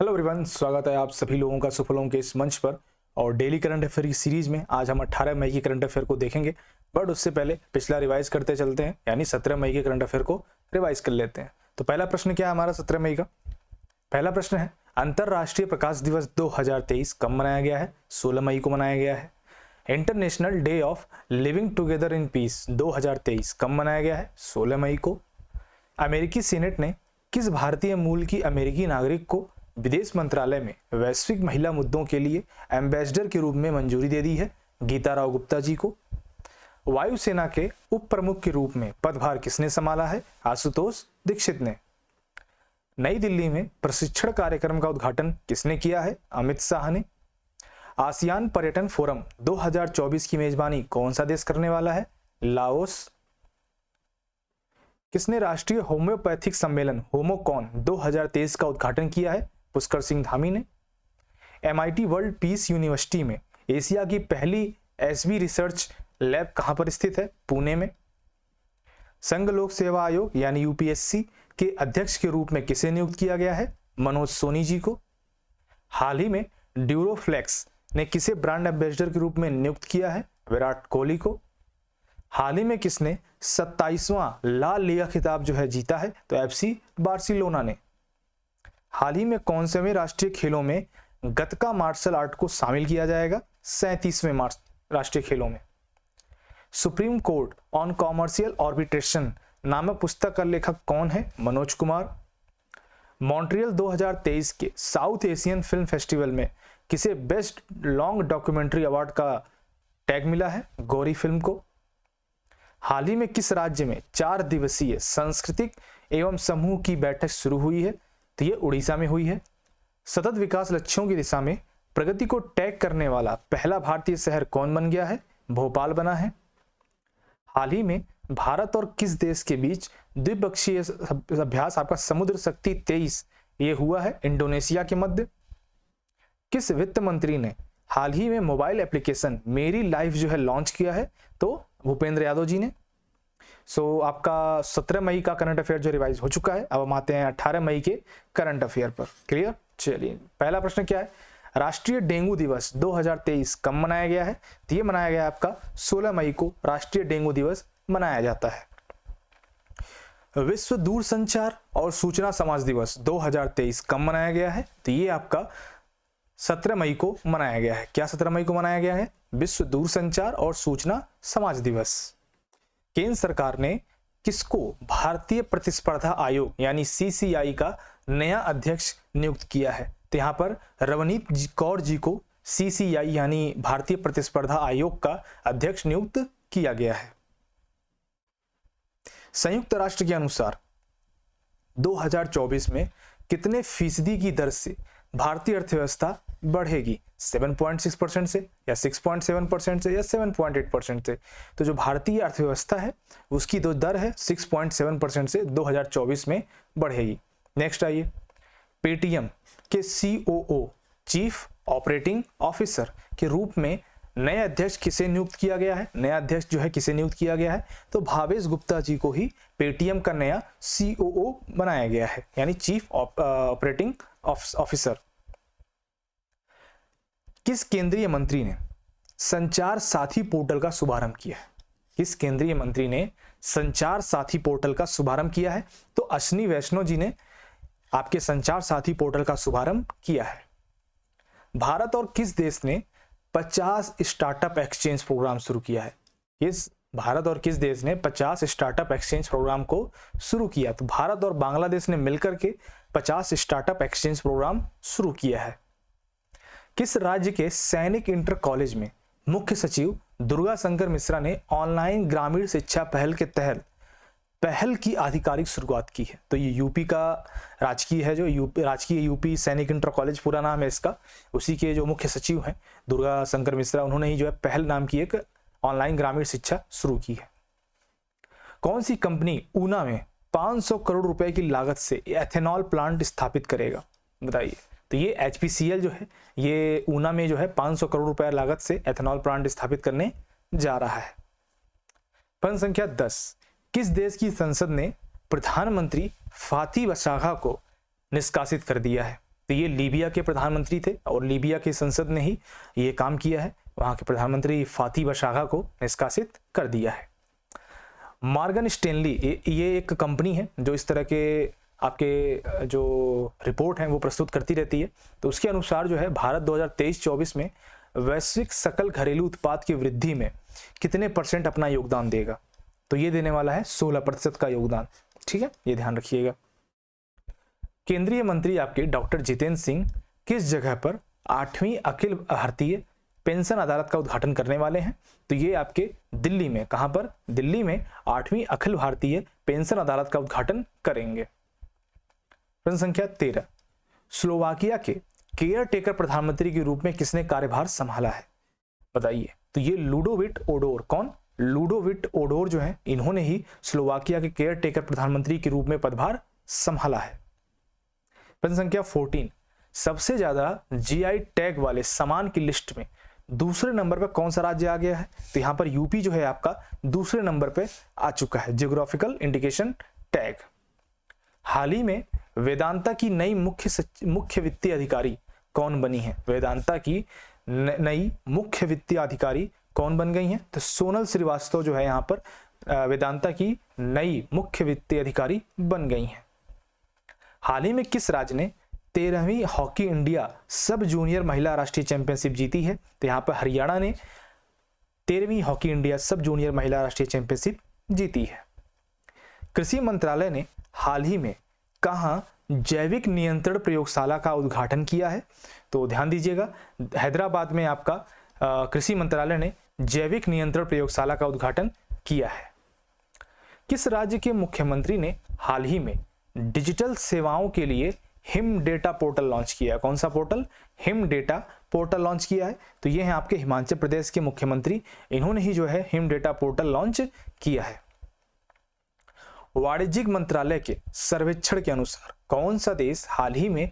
Hello everyone, स्वागत है आप सभी लोगों का सुफलों के इस मंच पर। और डेली करंट अफेयर की सीरीज में आज हम 18 मई की करंट अफेयर को देखेंगे। बट उससे पहले पिछला रिवाइज करते चलते हैं, यानी 17 मई के करंट अफेयर को रिवाइज कर लेते हैं। तो पहला प्रश्न क्या है हमारा 17 मई का? पहला प्रश्न है, अंतरराष्ट्रीय प्रकाश दिवस 2023 कब मनाया गया है? 16 मई को मनाया गया है। International day of living together in peace 2023 कब मनाया गया है? 16 मई को। अमेरिकी सीनेट ने किस भारतीय मूल की अमेरिकी नागरिक को विदेश मंत्रालय में वैश्विक महिला मुद्दों के लिए एम्बेसडर के रूप में मंजूरी दे दी है? गीता राव गुप्ता जी को। वायुसेना के उप प्रमुख के रूप में पदभार किसने संभाला है? आशुतोष दीक्षित ने। नई दिल्ली में प्रशिक्षण कार्यक्रम का उद्घाटन किसने किया है? अमित शाह ने। आसियान पर्यटन फोरम 2024 की मेजबानी कौन सा देश करने वाला है? लाओस। किसने राष्ट्रीय होम्योपैथिक सम्मेलन होमोकॉन 2023 का उद्घाटन किया है? पुष्कर सिंह धामी ने। MIT वर्ल्ड पीस यूनिवर्सिटी में एशिया की पहली एसबी रिसर्च लैब कहां पर स्थित है? पुणे में। संघ लोक सेवा आयोग यानी UPSC के अध्यक्ष के रूप में किसे नियुक्त किया गया है? मनोज सोनी जी को। हाल ही में ड्यूरोफ्लेक्स ने किसे ब्रांड एम्बेसडर के रूप में नियुक्त किया है? विराट कोहली को। हाल ही में किसने 27वां ला लीगा खिताब जो है जीता है? तो FC बार्सिलोना ने। हाल ही में कौन से राष्ट्रीय खेलों में गतका मार्शल आर्ट को शामिल किया जाएगा? 37वें राष्ट्रीय खेलों में। Supreme court on commercial arbitration नामक पुस्तक का लेखक कौन है? मनोज कुमार। मॉन्ट्रियल 2023 के साउथ एशियन फिल्म फेस्टिवल में किसे बेस्ट लॉन्ग डॉक्यूमेंट्री अवार्ड का टैग मिला है? गौरी फिल्म को। हाल ही में किस राज्य में 4 दिवसीय सांस्कृतिक एवं समूह की बैठक शुरू हुई है? तो ये उड़ीसा में हुई है। सतत विकास लक्ष्यों की दिशा में प्रगति को टैग करने वाला पहला भारतीय शहर कौन बन गया है? भोपाल बना है। हाल ही में भारत और किस देश के बीच द्विपक्षीय अभ्यास आपका समुद्र शक्ति 23 ये हुआ है? इंडोनेशिया के मध्य। किस वित्त मंत्री ने हाल ही में मोबाइल एप्लीकेशन मेरी लाइफ जो है लॉन्च किया है? तो भूपेंद्र यादव जी ने। आपका 17 मई का करंट अफेयर जो रिवाइज हो चुका है। अब हम आते हैं 18 मई के करंट अफेयर पर। क्लियर? चलिए, पहला प्रश्न क्या है? राष्ट्रीय डेंगू दिवस 2023 कब मनाया गया है? तो ये मनाया गया आपका 16 मई को राष्ट्रीय डेंगू दिवस मनाया जाता है। विश्व दूरसंचार और सूचना समाज दिवस 2023 कब मनाया गया है? तो ये आपका 17 मई को मनाया गया है। क्या 17 मई को मनाया गया है? विश्व दूरसंचार और सूचना समाज दिवस। केंद्र सरकार ने किसको भारतीय प्रतिस्पर्धा आयोग यानी CCI का नया अध्यक्ष नियुक्त किया है? तो यहाँ पर रवनीत कौर जी को CCI यानी भारतीय प्रतिस्पर्धा आयोग का अध्यक्ष नियुक्त किया गया है। संयुक्त राष्ट्र के अनुसार 2024 में कितने फीसदी की दर से भारतीय अर्थव्यवस्था बढ़ेगी? 7.6% से या 6.7% से या 7.8% से? तो जो भारतीय अर्थव्यवस्था है उसकी जो दर है 6.7% से 2024 में बढ़ेगी। नेक्स्ट आइए, पेटीएम के COO चीफ ऑपरेटिंग ऑफिसर के रूप में नए अध्यक्ष किसे नियुक्त किया गया है? नया अध्यक्ष जो है किसे नियुक्त किया गया है? तो भावेश गुप्ता जी को ही पेटीएम का नया COO बनाया गया है, यानी चीफ ऑपरेटिंग ऑफिसर। किस केंद्रीय मंत्री ने संचार साथी पोर्टल का शुभारंभ किया है? किस केंद्रीय मंत्री ने संचार साथी पोर्टल का शुभारंभ किया है? तो अश्विनी वैष्णव जी ने आपके संचार साथी पोर्टल का शुभारंभ किया है। भारत और किस देश ने 50 स्टार्टअप एक्सचेंज प्रोग्राम शुरू किया है? भारत और किस देश ने 50 स्टार्टअप एक्सचेंज प्रोग्राम को शुरू किया? तो भारत और बांग्लादेश ने मिलकर के 50 स्टार्टअप एक्सचेंज प्रोग्राम शुरू किया है। किस राज्य के सैनिक इंटर कॉलेज में मुख्य सचिव दुर्गा शंकर मिश्रा ने ऑनलाइन ग्रामीण शिक्षा पहल के तहत पहल की आधिकारिक शुरुआत की है? तो ये यूपी का राजकीय है, जो राजकीय यूपी सैनिक इंटर कॉलेज पूरा नाम है इसका। उसी के जो मुख्य सचिव हैं दुर्गा शंकर मिश्रा, उन्होंने ही जो है पहल नाम की एक ऑनलाइन ग्रामीण शिक्षा शुरू की है। कौन सी कंपनी ऊना में 500 करोड़ रुपए की लागत से एथेनॉल प्लांट स्थापित करेगा? बताइए। तो ये HPCL जो है ये ऊना में जो है 500 करोड़ रुपए लागत से एथेनॉल प्लांट स्थापित करने जा रहा है। प्रश्न संख्या 10, किस देश की संसद ने प्रधानमंत्री फाती वसाखा को निष्कासित कर दिया है? तो ये लीबिया के प्रधानमंत्री थे और लीबिया की संसद ने ही ये काम किया है, वहाँ के प्रधानमंत्री फाती बशागा को निष्कासित कर दिया है। मॉर्गन स्टैनली ये एक कंपनी है जो इस तरह के आपके जो रिपोर्ट हैं वो प्रस्तुत करती रहती है। तो उसके अनुसार जो है भारत 2023-24 में वैश्विक सकल घरेलू उत्पाद की वृद्धि में कितने % अपना योगदान देगा, तो ये देने वाला है 16% का योगदान। ठीक है, ये ध्यान रखिएगा। केंद्रीय मंत्री आपके डॉक्टर जितेंद्र सिंह किस जगह पर 8वीं अखिल भारतीय पेंशन अदालत का उद्घाटन करने वाले हैं, तो ये आपके दिल्ली में, कहां पर, दिल्ली में 8वीं अखिल भारतीय पेंशन अदालत का उद्घाटन करेंगे। प्रश्न संख्या 13, स्लोवाकिया के केयर टेकर प्रधानमंत्री के रूप में किसने कार्यभार संभाला है, बताइए। तो ये लुडोविट ओडोर, कौन, लुडोविट ओडोर जो है, इन्होंने ही स्लोवाकिया के केयर टेकर प्रधानमंत्री के रूप में पदभार संभाला है। प्रश्न संख्या 14, सबसे ज्यादा जीआई टैग वाले सामान की लिस्ट में दूसरे नंबर पर कौन सा राज्य आ गया है, तो यहां पर यूपी जो है आपका दूसरे नंबर पे आ चुका है, जियोग्राफिकल इंडिकेशन टैग। हाल ही में वेदांता की नई मुख्य वित्तीय अधिकारी कौन बनी है, वेदांता की नई मुख्य वित्तीय अधिकारी कौन बन गई हैं, तो सोनल श्रीवास्तव जो है यहाँ पर वेदांता की नई मुख्य वित्तीय अधिकारी बन गई हैं। हाल ही में किस राज्य ने 13वीं हॉकी इंडिया सब जूनियर महिला राष्ट्रीय चैंपियनशिप जीती है, तो यहाँ पर हरियाणा ने 13वीं हॉकी इंडिया सब जूनियर महिला राष्ट्रीय चैंपियनशिप जीती है। कृषि मंत्रालय ने हाल ही में कहां जैविक नियंत्रण प्रयोगशाला का उद्घाटन किया है, तो ध्यान दीजिएगा, हैदराबाद में आपका कृषि मंत्रालय ने जैविक नियंत्रण प्रयोगशाला का उद्घाटन किया है। किस राज्य के मुख्यमंत्री ने हाल ही में डिजिटल सेवाओं के लिए हिम डेटा पोर्टल लॉन्च किया है, कौन सा portal, him data portal launch किया है, तो ये है आपके हिमाचल प्रदेश के मुख्यमंत्री, इन्होंने ही जो है हिम डेटा पोर्टल लॉन्च किया है। वाणिज्यिक मंत्रालय के सर्वेक्षण के अनुसार कौन सा देश हाल ही में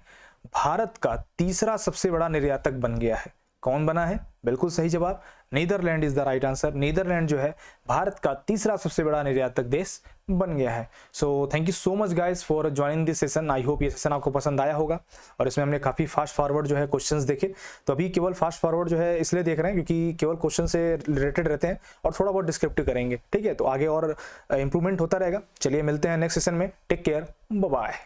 भारत का तीसरा सबसे बड़ा निर्यातक बन गया है, कौन बना है, बिल्कुल सही जवाब, Netherland is the right answer. Netherland जो है भारत का तीसरा सबसे बड़ा निर्यातक देश बन गया है। So thank you so much guys for joining this session. I hope ये सेशन आपको पसंद आया होगा और इसमें हमने काफी फास्ट फॉरवर्ड जो है क्वेश्चंस देखे। तो अभी केवल फास्ट फॉरवर्ड जो है इसलिए देख रहे हैं क्योंकि केवल क्वेश्चन से रिलेटेड रहते हैं और थोड़ा बहुत डिस्क्रिप्टिव करेंगे, ठीक है। तो आगे और इंप्रूवमेंट होता रहेगा। चलिए मिलते हैं नेक्स्ट सेशन में, टेक केयर, बाय बाय।